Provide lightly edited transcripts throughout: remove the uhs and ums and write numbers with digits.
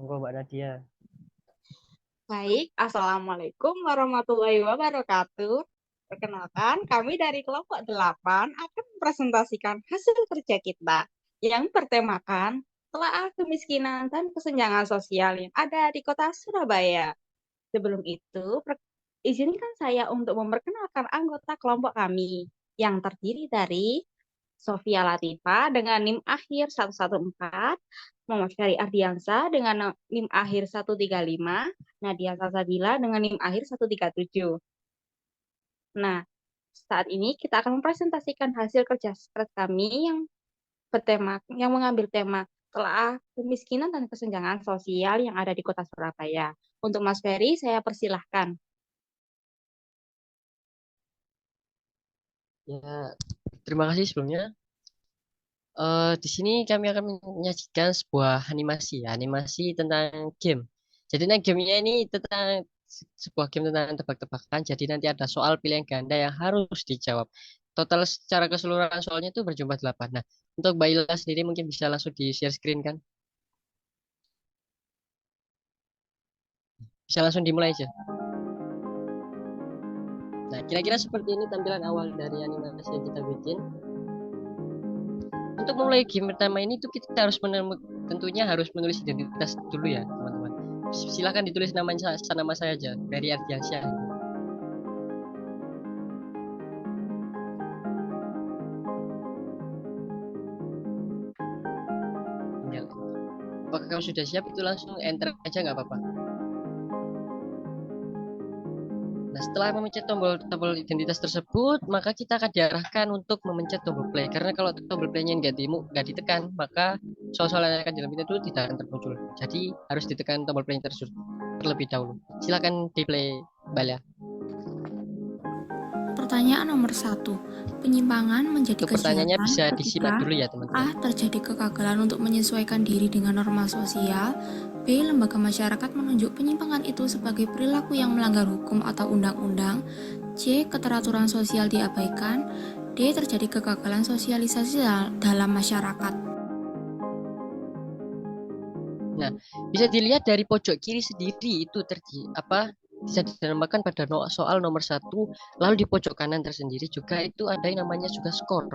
Monggo Mbak Nadia. Baik, Assalamualaikum warahmatullahi wabarakatuh. Perkenalkan, kami dari kelompok 8 akan mempresentasikan hasil kerja kita yang bertemakan telaah kemiskinan dan kesenjangan sosial yang ada di kota Surabaya. Sebelum itu, izinkan saya untuk memperkenalkan anggota kelompok kami yang terdiri dari Sofia Latifa dengan NIM akhir 114, Muhammad Ferry Ardiansa dengan NIM akhir 135, Nadia Salsabila dengan NIM akhir 137. Nah, saat ini kita akan mempresentasikan hasil kerja kami yang mengambil tema telah kemiskinan dan kesenjangan sosial yang ada di Kota Surabaya. Untuk Mas Ferry, saya persilahkan. Ya, terima kasih sebelumnya. Di sini kami akan menyajikan sebuah animasi, ya, animasi tentang game. Jadi nah, gamenya ini tentang sebuah game tentang tebak-tebakan. Jadi nanti ada soal pilihan ganda yang harus dijawab. Total secara keseluruhan soalnya itu berjumlah 8. Nah, untuk Mbak Ila sendiri mungkin bisa langsung di share screen kan? Bisa langsung dimulai aja. Nah, kira-kira seperti ini tampilan awal dari animasi yang kita bikin. Untuk memulai game pertama ini tuh kita harus tentunya harus menulis identitas dulu ya teman-teman. Silahkan ditulis nama saya aja, Ferry Ardiansyah. Tinggal. Apakah kamu sudah siap? Itu langsung enter aja nggak apa-apa. Nah, setelah memencet tombol identitas tersebut, maka kita akan diarahkan untuk memencet tombol play. Karena kalau tombol playnya nggak ditekan, maka soal-soal yang akan dilakukan itu tidak akan termuncul. Jadi harus ditekan tombol play terlebih dahulu. Silakan di play, Bala. Pertanyaan nomor 1. Penyimpangan menjadi Untuk pertanyaannya kejahatan bisa disimak ketika dulu ya teman-teman. A. Terjadi kegagalan untuk menyesuaikan diri dengan norma sosial. B. Lembaga masyarakat menunjuk penyimpangan itu sebagai perilaku yang melanggar hukum atau undang-undang. C. Keteraturan sosial diabaikan. D. Terjadi kegagalan sosialisasi dalam masyarakat. Nah, bisa dilihat dari pojok kiri sendiri itu bisa dinamakan pada soal nomor 1. Lalu di pojok kanan tersendiri juga itu ada yang namanya juga skor.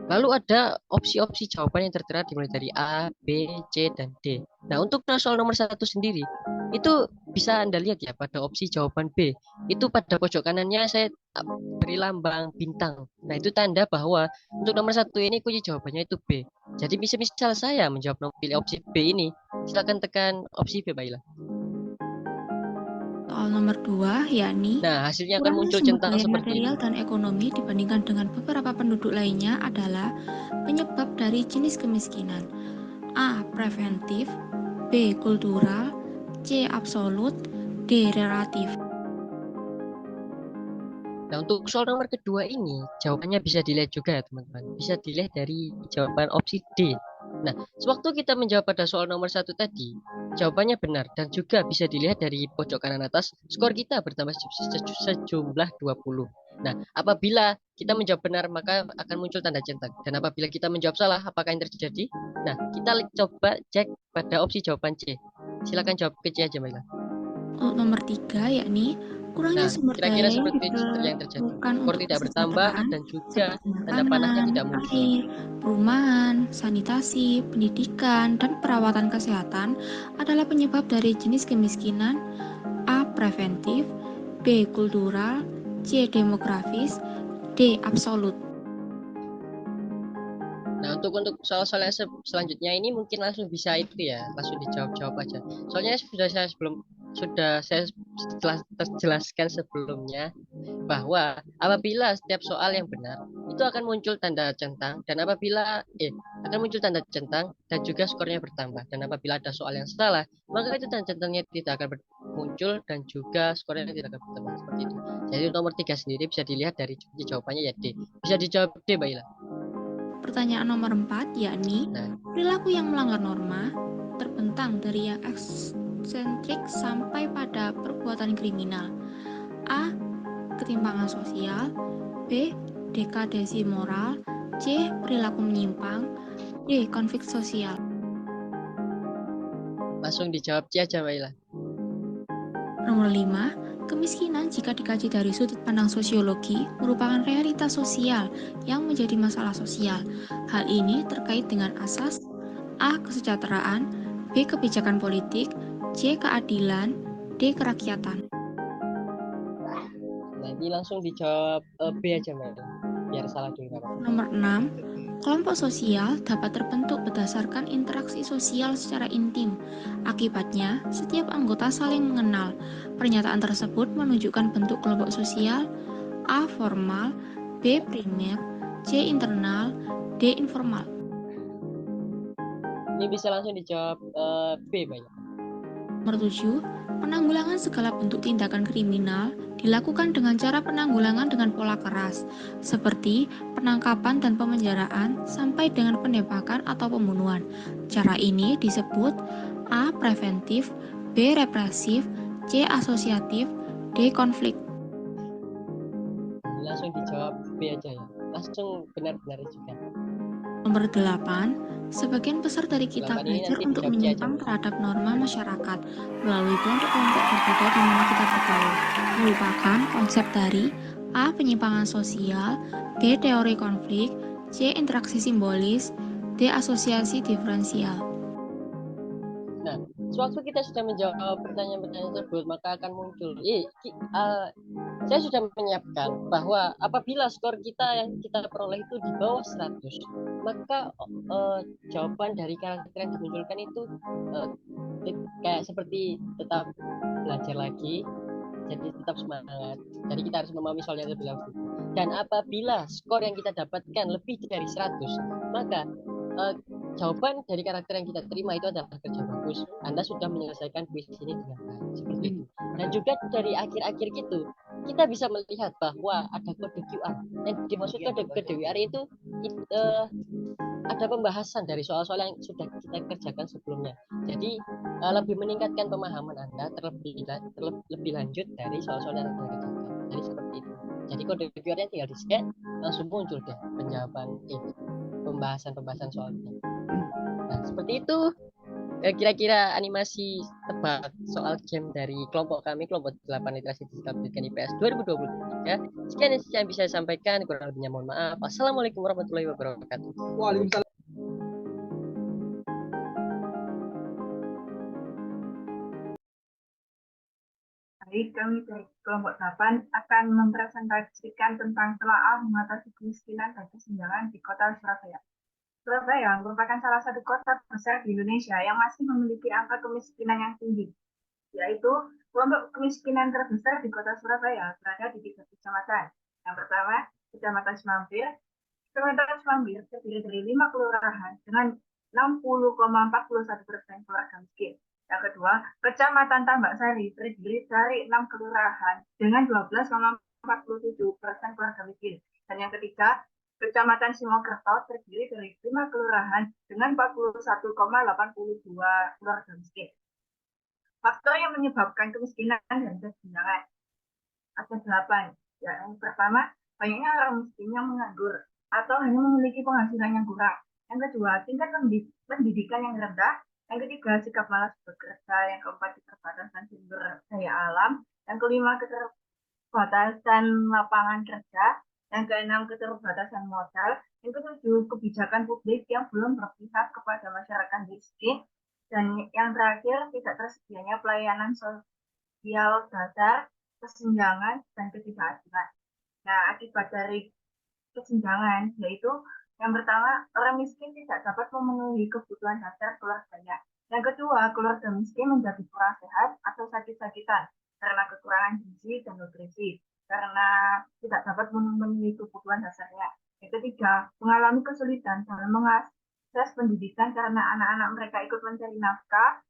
Lalu ada opsi-opsi jawaban yang tertera dimulai dari A, B, C, dan D. Nah, untuk soal nomor 1 sendiri, itu bisa Anda lihat ya pada opsi jawaban B. Itu pada pojok kanannya saya beri lambang bintang. Nah, itu tanda bahwa untuk nomor 1 ini kunci jawabannya itu B. Jadi misal saya pilih opsi B ini, silakan tekan opsi B, Baila. Soal nomor 2, yakni Nah, hasilnya akan kurangnya muncul sumber centang daya seperti material itu. dan ekonomi dibandingkan dengan beberapa penduduk lainnya adalah penyebab dari jenis kemiskinan. A. Preventif. B. Kultural. C. Absolut. D. Relatif. Nah, untuk soal nomor kedua ini, jawabannya bisa dilihat juga ya, teman-teman. Bisa dilihat dari jawaban opsi D. Nah, sewaktu kita menjawab pada soal nomor 1 tadi, jawabannya benar dan juga bisa dilihat dari pojok kanan atas, skor kita bertambah sejumlah 20. Nah, apabila kita menjawab benar, maka akan muncul tanda centang. Dan apabila kita menjawab salah, apakah yang terjadi? Nah, kita coba cek pada opsi jawaban C. Silakan jawab ke C aja, Mbak Ila. Untuk nomor 3, yakni kurangnya Nah, sumber kira-kira daya yang seperti itu yang terjadi. diperlukan Skor untuk tidak bertambah kesejahteraan dan juga seperti tanda panahnya makanan, tidak muncul. air, perumahan, sanitasi, pendidikan, dan perawatan kesehatan adalah penyebab dari jenis kemiskinan. A. Preventif. B. Kultural. C. Demografis. D. Absolut. Nah, untuk soal-soal yang selanjutnya ini mungkin langsung bisa itu ya, langsung dijawab-jawab aja. Soalnya sudah saya jelaskan sebelumnya bahwa apabila setiap soal yang benar itu akan muncul tanda centang dan akan muncul tanda centang dan juga skornya bertambah, dan apabila ada soal yang salah maka itu tanda centangnya tidak akan muncul dan juga skornya tidak akan bertambah seperti itu. Jadi nomor 3 sendiri bisa dilihat dari jawabannya ya D. Bisa dijawab D, Mbak Ila. Pertanyaan nomor 4, yakni Nah, perilaku yang melanggar norma terbentang dari yang eksentrik sampai pada perbuatan kriminal. A. Ketimpangan sosial. B. Dekadesi moral. C. Perilaku menyimpang. D. Konflik sosial. Langsung dijawab C aja, Mbak Ila. Nomor 5, kemiskinan jika dikaji dari sudut pandang sosiologi merupakan realitas sosial yang menjadi masalah sosial. Hal ini terkait dengan asas A. Kesejahteraan, B. Kebijakan politik, C. Keadilan, D. Kerakyatan. Nanti langsung dijawab B aja, Mbak Ila. Biar salah dulu. Nomor 6, kelompok sosial dapat terbentuk berdasarkan interaksi sosial secara intim. Akibatnya, setiap anggota saling mengenal. Pernyataan tersebut menunjukkan bentuk kelompok sosial A. Formal, B. primer, C. internal, D. informal. Ini bisa langsung dijawab B, Mbak Ila. Nomor 7, penanggulangan segala bentuk tindakan kriminal dilakukan dengan cara penanggulangan dengan pola keras, seperti penangkapan dan pemenjaraan sampai dengan penembakan atau pembunuhan. Cara ini disebut A. Preventif, B. Represif, C. Asosiatif, D. Konflik. Langsung dijawab B aja ya. Langsung benar-benar juga. Nomor 8, sebagian besar dari kita belajar untuk menyimpang terhadap norma masyarakat melalui kelompok-kelompok berbeda di mana kita bergaul, merupakan konsep dari A. Penyimpangan sosial, B. Teori konflik, C. Interaksi simbolis, D. Asosiasi diferensial. Nah, sewaktu kita sudah menjawab pertanyaan-pertanyaan tersebut, maka akan muncul. Saya sudah menyiapkan bahwa apabila skor kita yang kita peroleh itu di bawah 100, maka jawaban dari karakter yang dimunculkan itu kayak seperti tetap belajar lagi, jadi tetap semangat. Jadi kita harus memahami soalnya terlebih dahulu. Dan apabila skor yang kita dapatkan lebih dari 100, maka jawaban dari karakter yang kita terima itu adalah kerja bagus. Anda sudah menyelesaikan kuis ini dengan baik, seperti itu. Dan juga dari akhir-akhir itu, kita bisa melihat bahwa ada kode QR. Yang dimaksud kode QR itu ada pembahasan dari soal-soal yang sudah kita kerjakan sebelumnya. Jadi lebih meningkatkan pemahaman Anda terlebih lanjut dari soal-soal yang Anda kerjakan. Jadi seperti itu. Jadi kode QR-nya tinggal di-scan, langsung muncul deh penjawaban ini, pembahasan soalnya. Nah, seperti itu kira-kira animasi tebak soal game dari kelompok kami, kelompok 8 literasi digital pendidikan IPS 2023. Sekian yang saya bisa sampaikan, kurang lebihnya mohon maaf. Assalamualaikum warahmatullahi wabarakatuh. Waalaikumsalam. Baik, kami dari kelompok 8 akan mempresentasikan tentang telaah mengatasi kemiskinan dan kesenjangan di kota Surabaya. Surabaya merupakan salah satu kota besar di Indonesia yang masih memiliki angka kemiskinan yang tinggi, yaitu kelompok kemiskinan terbesar di kota Surabaya berada di 3 kecamatan. Yang pertama, Kecamatan Semambir. Kecamatan Semambir terdiri dari 5 kelurahan dengan 60,41% keluarga miskin. Yang kedua, Kecamatan Tambak Sari terdiri dari 6 kelurahan dengan 12,47% keluarga miskin. Dan yang ketiga, Kecamatan Simokerto terdiri dari 5 kelurahan dengan 41,82 keluarga miskin. Faktor yang menyebabkan kemiskinan dan kesenjangan ada 8. Yang pertama, banyaknya orang miskin yang menganggur atau hanya memiliki penghasilan yang kurang. Yang kedua, tingkat pendidikan yang rendah. Yang ketiga, sikap malas bekerja. Yang keempat, keterbatasan sumber daya alam. Yang kelima, keterbatasan lapangan kerja. Yang keenam, keterbatasan modal. Yang ketujuh, kebijakan publik yang belum berpihak kepada masyarakat miskin. Dan yang terakhir, tidak tersedianya pelayanan sosial dasar, kesenjangan, dan ketidakadilan. Nah, akibat dari kesenjangan yaitu yang pertama, orang miskin tidak dapat memenuhi kebutuhan dasar keluarganya. Yang kedua, keluarga miskin menjadi kurang sehat atau sakit-sakitan karena kekurangan gizi dan nutrisi, karena tidak dapat memenuhi kebutuhan dasarnya. Yang ketiga, mengalami kesulitan dalam mengakses pendidikan karena anak-anak mereka ikut mencari nafkah,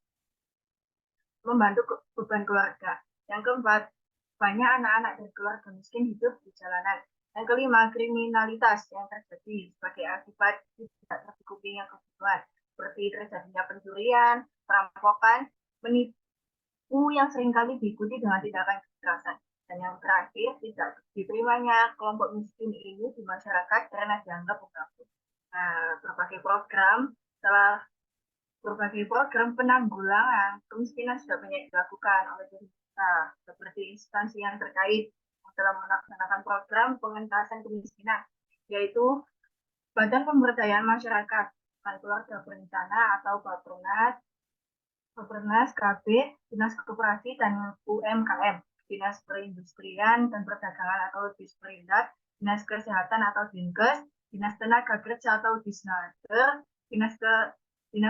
membantu beban keluarga. Yang keempat, banyak anak-anak dari keluarga miskin hidup di jalanan. Yang kelima, kriminalitas yang terjadi sebagai akibat tidak tercukupnya kebutuhan, seperti terjadinya pencurian, perampokan, penipu yang seringkali diikuti dengan tindakan kekerasan. Dan yang terakhir, tidak diterimanya kelompok miskin ini di masyarakat karena dianggap mengganggu. Nah, berbagai program telah berbagai program penanggulangan kemiskinan sudah banyak dilakukan oleh pemerintah, seperti instansi yang terkait dalam melaksanakan program pengentasan kemiskinan, yaitu Badan Pemberdayaan Masyarakat, Keluarga Berencana atau Bappenas, KB, Dinas Koperasi dan UMKM, Dinas Perindustrian dan Perdagangan atau Disperindak, Dinas Kesehatan atau Dinkes, Dinas Tenaga Kerja atau Disnaker, Dinas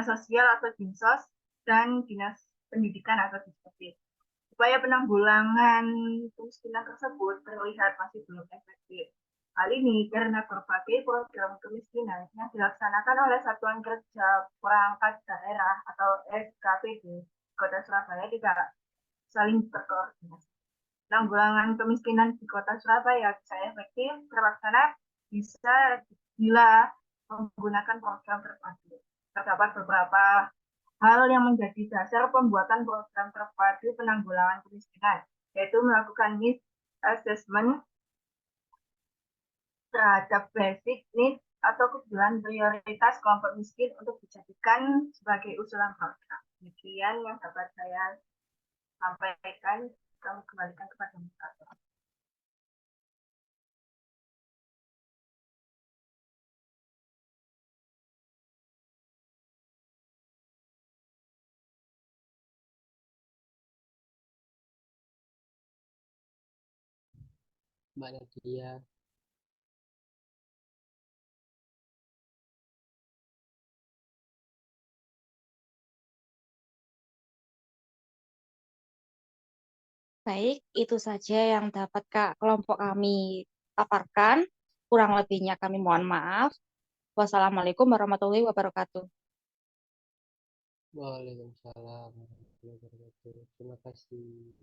Sosial atau Dinsos, dan Dinas Pendidikan atau Disdikbud. Upaya penanggulangan kemiskinan tersebut terlihat masih belum efektif. Hal ini karena berbagai program kemiskinan yang dilaksanakan oleh Satuan Kerja Perangkat Daerah atau SKPD Kota Surabaya tidak saling berkoordinasi. Penanggulangan kemiskinan di Kota Surabaya bisa efektif terlaksana bisa bila menggunakan program terpadu. Terdapat beberapa hal yang menjadi dasar pembuatan program terpadu penanggulangan kemiskinan, yaitu melakukan needs assessment terhadap basic needs atau kebutuhan prioritas kelompok miskin untuk dijadikan sebagai usulan program. Demikian yang dapat saya sampaikan. Kami kembalikan kepada moderator. Mbak Nadia. Baik, itu saja yang dapat kelompok kami paparkan. Kurang lebihnya kami mohon maaf. Wassalamualaikum warahmatullahi wabarakatuh. Waalaikumsalam warahmatullahi wabarakatuh. Terima kasih.